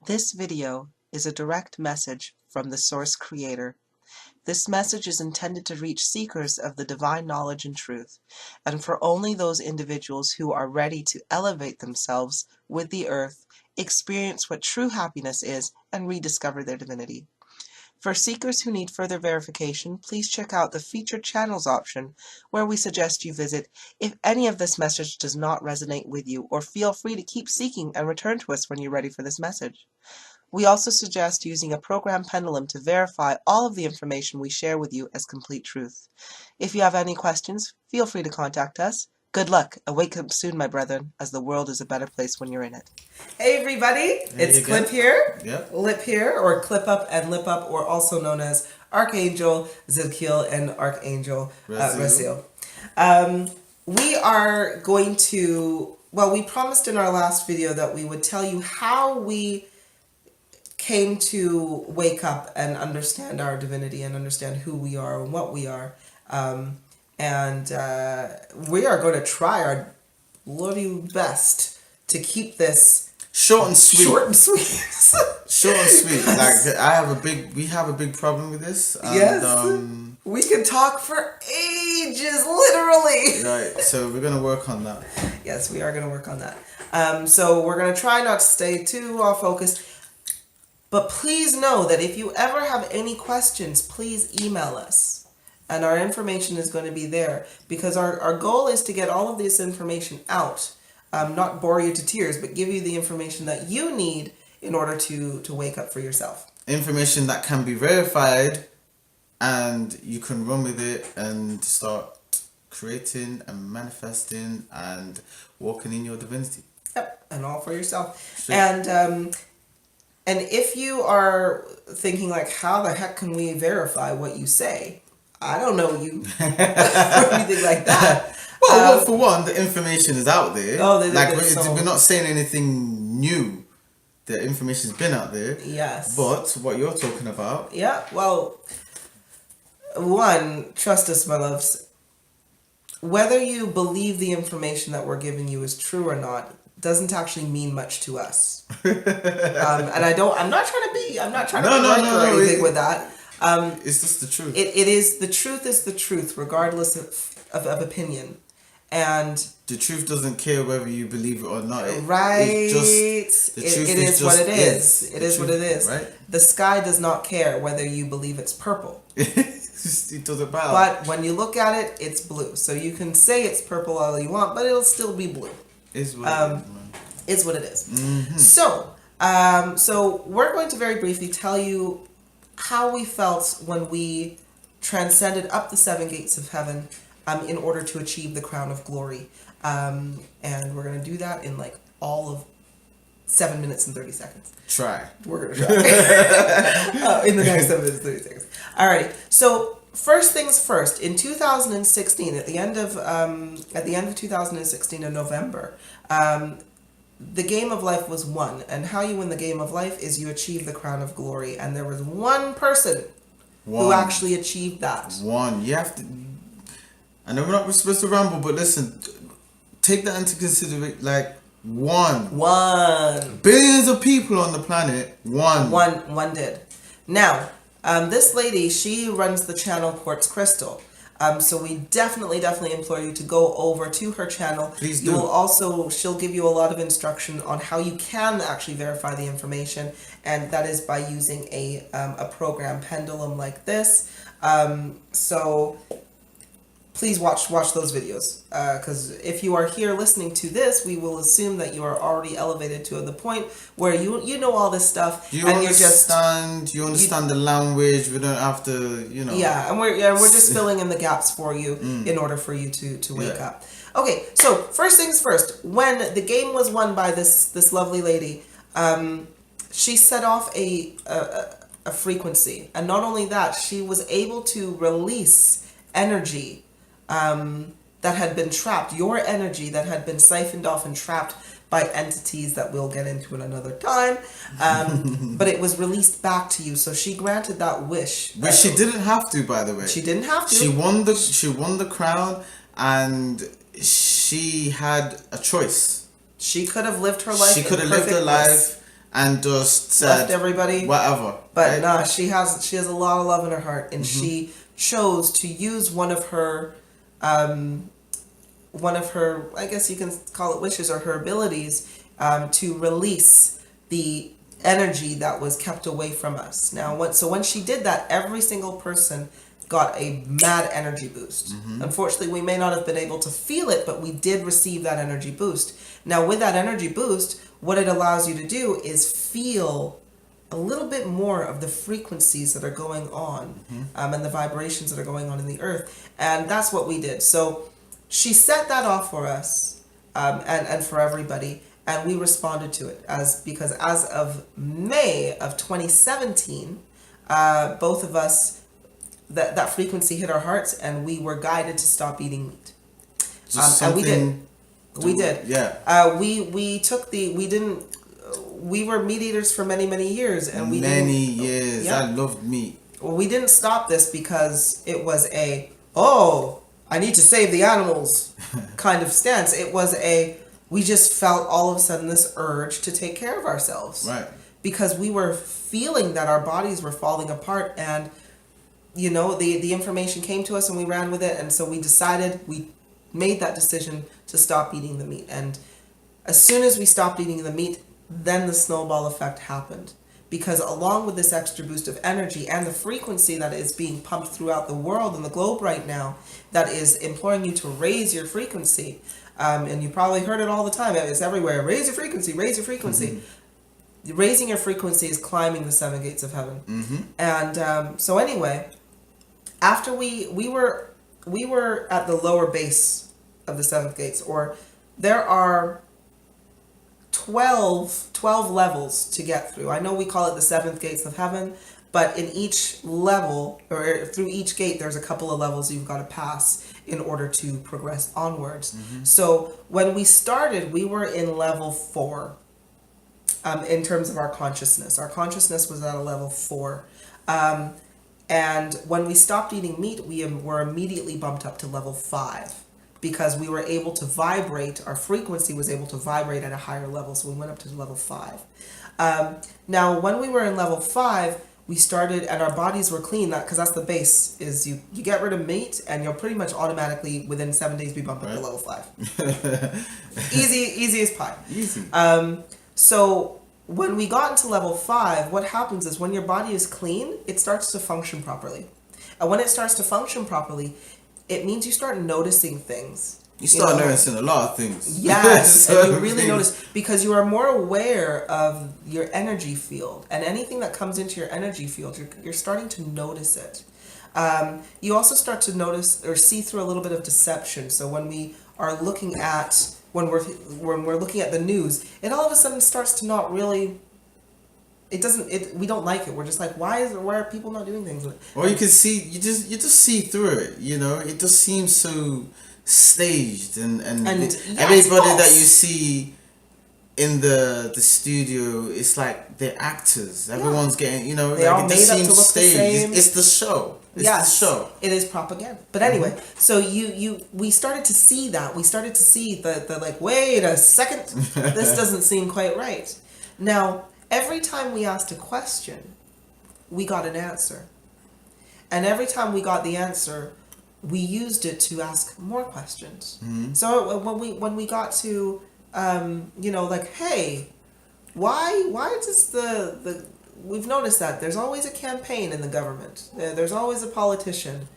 This video is a direct message from the Source Creator. This message is intended to reach seekers of the divine knowledge and truth, and for only those individuals who are ready to elevate themselves with the earth, experience what true happiness is, and rediscover their divinity. For seekers who need further verification, please check out the Featured Channels option, where we suggest you visit if any of this message does not resonate with you, or feel free to keep seeking and return to us when you're ready for this message. We also suggest using a program pendulum to verify all of the information we share with you as complete truth. If you have any questions, feel free to contact us. Good luck. Awake up soon, my brethren, as the world is a better place when you're in it. Hey everybody, it's Clip here, Yep. Lip here, or Clip Up and Lip Up, or also known as Archangel Zidkiel and Archangel Raziel. We are going to, we promised in our last video that we would tell you how we came to wake up and understand our divinity and understand who we are and what we are. And we are going to try our bloody best to keep this short and sweet. Short and sweet. Short and sweet. Like we have a big problem with this. And, yes. We can talk for ages, literally. Right. So we're gonna work on that. Yes, we are gonna work on that. So we're gonna try not to stay too focused. But please know that if you ever have any questions, please email us. And our information is going to be there. Because our goal is to get all of this information out. Not bore you to tears, but give you the information that you need in order to wake up for yourself. Information that can be verified, and you can run with it and start creating and manifesting and walking in your divinity. Yep, and all for yourself. Sure. And if you are thinking like, how the heck can we verify what you say? I don't know you or anything like that. Well, for one, the information is out there. Oh, we're not saying anything new. The information's been out there. Yes. But what you're talking about. Yeah. Well, one, trust us, my loves. Whether you believe the information that we're giving you is true or not doesn't actually mean much to us. And I'm not trying to be or anything with that. It's just the truth. It is the truth is the truth, regardless of opinion. And the truth doesn't care whether you believe it or not. Right. It is what it is. It is what it is. Right? The sky does not care whether you believe it's purple. It doesn't matter. But when you look at it, it's blue. So you can say it's purple all you want, but it'll still be blue. It's what it is, man. It's what it is. Mm-hmm. So we're going to very briefly tell you how we felt when we transcended up the 7 gates of heaven in order to achieve the crown of glory. And we're going to do that in like all of 7 minutes and 30 seconds. Try. We're going to try. In the next 7 minutes and 30 seconds. Alrighty. So first things first, in 2016, at the end of 2016 in November, the game of life was won, and how you win the game of life is you achieve the crown of glory, and there was one person who actually achieved that. One. You have to. I know we're not supposed to ramble, but listen, take that into consideration. Like one. Billions of people on the planet. One did. Now, this lady, she runs the channel Quartz Crystal. So we definitely implore you to go over to her channel. Please do. She'll give you a lot of instruction on how you can actually verify the information, and that is by using a program pendulum like this. So please watch those videos, because if you are here listening to this, we will assume that you are already elevated to the point where you know all this stuff. You understand the language. We don't have to, Yeah, and we're just filling in the gaps for you in order for you to wake up. Okay, so first things first. When the game was won by this lovely lady, she set off a frequency, and not only that, she was able to release energy that had been trapped, your energy that had been siphoned off and trapped by entities that we'll get into in another time, but it was released back to you. So she granted that wish. But she didn't have to, by the way. She didn't have to. She won the crown, and she had a choice. She could have lived her life. She could have lived her life and just said left everybody, whatever. But right? nah, she has a lot of love in her heart, and she chose to use one of her, I guess you can call it wishes or her abilities, to release the energy that was kept away from us. Now, when she did that, every single person got a mad energy boost. Unfortunately, we may not have been able to feel it, but we did receive that energy boost. Now, with that energy boost, what it allows you to do is feel a little bit more of the frequencies that are going on, and the vibrations that are going on in the earth. And that's what we did. So she set that off for us, and for everybody. And we responded to it because as of May of 2017, both of us, that frequency hit our hearts, and we were guided to stop eating meat. And we did. We did. Yeah. We were meat eaters for many, many years, and many years. Yeah. I loved meat. Well, we didn't stop this because it was I need to save the animals kind of stance. It was we just felt all of a sudden this urge to take care of ourselves. Right. Because we were feeling that our bodies were falling apart, and the information came to us and we ran with it, and so we made that decision to stop eating the meat. And as soon as we stopped eating the meat, then the snowball effect happened. Because along with this extra boost of energy and the frequency that is being pumped throughout the world and the globe right now, that is imploring you to raise your frequency, and you probably heard it all the time, it's everywhere, raise your frequency, raise your frequency. Raising your frequency is climbing the 7 gates of heaven. And so anyway, after we were at the lower base of the 7th gates, or there are 12 levels to get through. I know we call it the 7th gates of heaven, but in each level, or through each gate, there's a couple of levels you've got to pass in order to progress onwards. So when we started, we were in level 4. In terms of our consciousness. Our consciousness was at a level 4. And when we stopped eating meat, we were immediately bumped up to level 5, because we were able to vibrate, our frequency was able to vibrate at a higher level, so we went up to level 5. Now, when we were in level 5, we started, and our bodies were clean, because that's the base, is you get rid of meat, and you'll pretty much automatically, within 7 days, be bumped up to level 5. Easy as pie. Easy. So when we got into level 5, what happens is when your body is clean, it starts to function properly. And when it starts to function properly, it means you start noticing things. You start noticing a lot of things. Yes, and you really notice, because you are more aware of your energy field. And anything that comes into your energy field, you're starting to notice it. You also start to notice or see through a little bit of deception. So when we are looking at when we're looking at the news, it all of a sudden starts to not really. We don't like it. We're just like, why are people not doing things? Or you can see, you just see through it. It just seems so staged, and everybody that you see in the studio, it's like they're actors. Everyone's getting, they all it made just up to seems look staged. the same. It's the show. It's the show. It is propaganda. But anyway, so we started to see that. We started to see the like, wait a second, this doesn't seem quite right. Now, every time we asked a question, we got an answer. And every time we got the answer, we used it to ask more questions. So when we got to, like, hey, why does the we've noticed that there's always a campaign in the government. There's always a politician.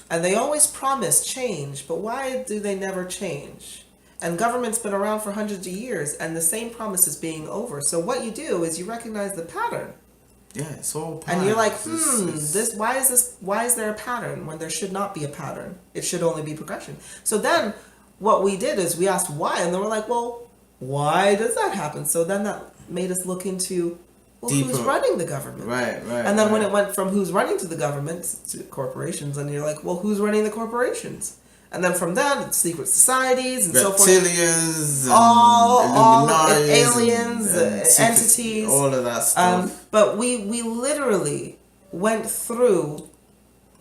And they always promise change, but why do they never change? And government's been around for hundreds of years, and the same promise is being over. So what you do is you recognize the pattern. Yeah, it's all patterns. And you're like, why is there a pattern when there should not be a pattern? It should only be progression. So then what we did is we asked why, and then we're like, well, why does that happen? So then that made us look into, well, who's running the government? Right. And then when it went from who's running to the government to corporations, and you're like, well, who's running the corporations? And then from that, it's secret societies and so forth. Reptilians, all aliens, entities. All of that stuff. But we literally went through,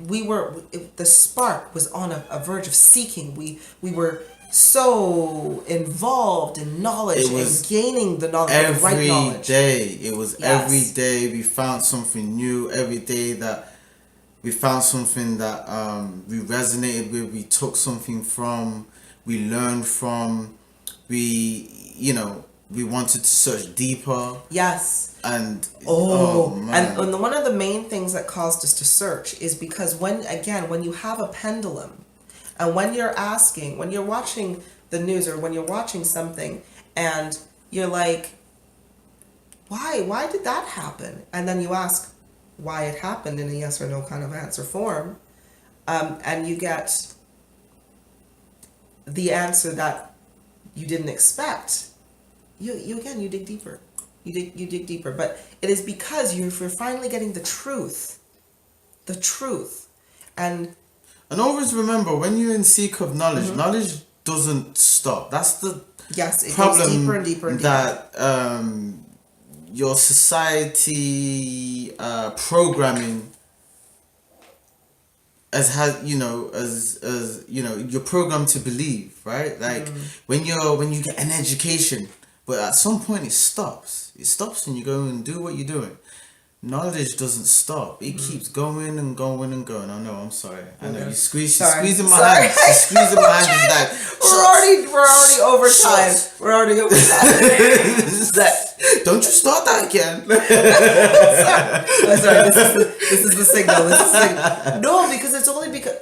the spark was on a verge of seeking. We were so involved in knowledge and gaining the knowledge, the right knowledge. It was every day we found something new. Every day that we found something that we resonated with, we took something from, we learned from, we wanted to search deeper. Yes. And and one of the main things that caused us to search is because when you have a pendulum, and when you're watching the news or when you're watching something and you're like, why did that happen? And then you ask why it happened in a yes or no kind of answer form, and you get the answer that you didn't expect. You dig deeper. You dig deeper, but it is because you're finally getting the truth, and always remember, when you're in seek of knowledge, knowledge doesn't stop. That's the it problem goes deeper and deeper and deeper. That your society programming as you're programmed to believe, right? Like when you get an education. But at some point it stops. It stops and you go and do what you're doing. Knowledge doesn't stop. It keeps going and going and going. I know, I'm sorry. I know, you're squeezing my hand. You're squeezing my hand. Like, we're already over time. We're already over time. Don't you start that again. sorry. This is the signal. No, because it's only because